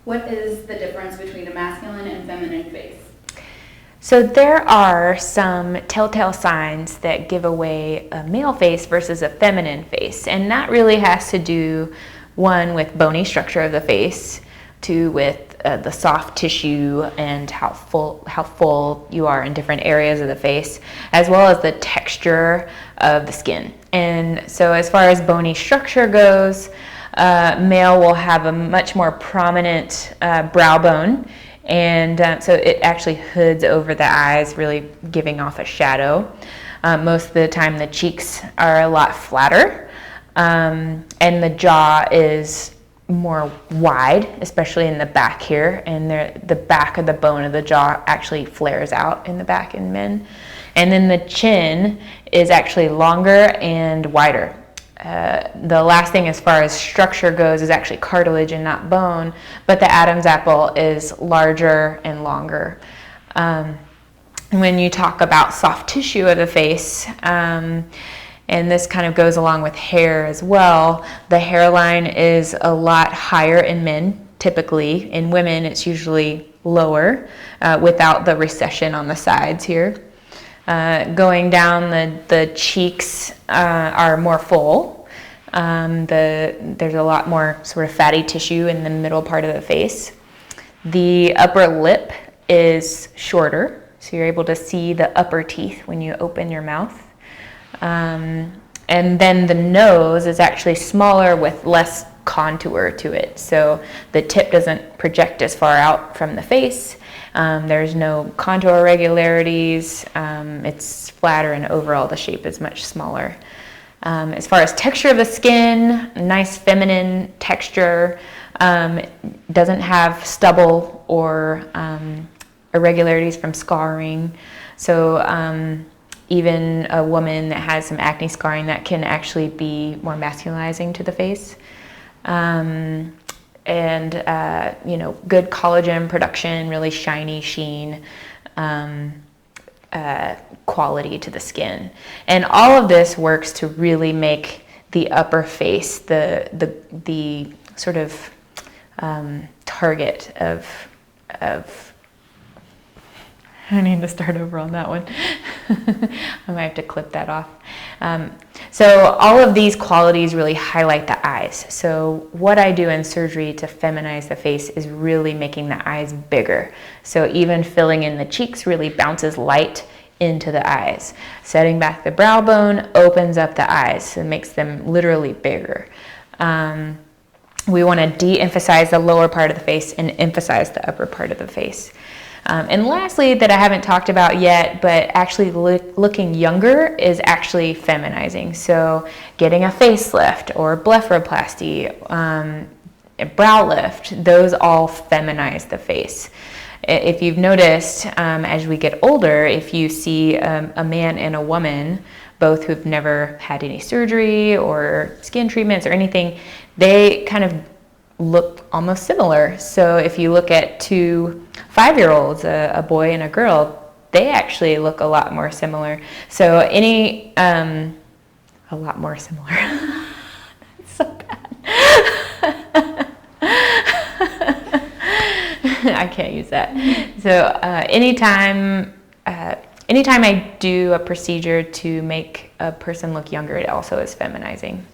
What is the difference between a masculine and feminine face? So there are some telltale signs that give away a male face versus a feminine face. And that really has to do, one, with bony structure of the face, two, with the soft tissue and how full you are in different areas of the face, as well as the texture of the skin. And so as far as bony structure goes, male will have a much more prominent brow bone, and so it actually hoods over the eyes, really giving off a shadow. Most of the time the cheeks are a lot flatter, and the jaw is more wide, especially in the back here, and the back of the bone of the jaw actually flares out in the back in men. And then the chin is actually longer and wider. The last thing as far as structure goes is actually cartilage and not bone, but the Adam's apple is larger and longer. When you talk about soft tissue of the face, and this kind of goes along with hair as well, the hairline is a lot higher in men, typically. In women, it's usually lower, without the recession on the sides here. Going down, the cheeks are more full. There's a lot more sort of fatty tissue in the middle part of the face. The upper lip is shorter, so you're able to see the upper teeth when you open your mouth. And then the nose is actually smaller with less contour to it. So the tip doesn't project as far out from the face. There's no contour irregularities. It's flatter, and overall the shape is much smaller. As far as texture of the skin, nice feminine texture. Doesn't have stubble or irregularities from scarring. So even a woman that has some acne scarring, that can actually be more masculinizing to the face. And good collagen production, really shiny sheen, quality to the skin. And all of this works to really make the upper face the sort of target of I need to start over on that one. I might have to clip that off. So all of these qualities really highlight the eyes. So what I do in surgery to feminize the face is really making the eyes bigger. So even filling in the cheeks really bounces light into the eyes. Setting back the brow bone opens up the eyes and makes them literally bigger. We want to de-emphasize the lower part of the face and emphasize the upper part of the face. And lastly, that I haven't talked about yet, but actually looking younger is actually feminizing. So getting a facelift or blepharoplasty, brow lift, those all feminize the face. If you've noticed, as we get older, if you see a man and a woman, both who've never had any surgery or skin treatments or anything, they kind of look almost similar. So if you look at two 5-year-olds, a boy and a girl, they actually look a lot more similar. So a lot more similar. That's so bad. I can't use that. So anytime I do a procedure to make a person look younger, it also is feminizing.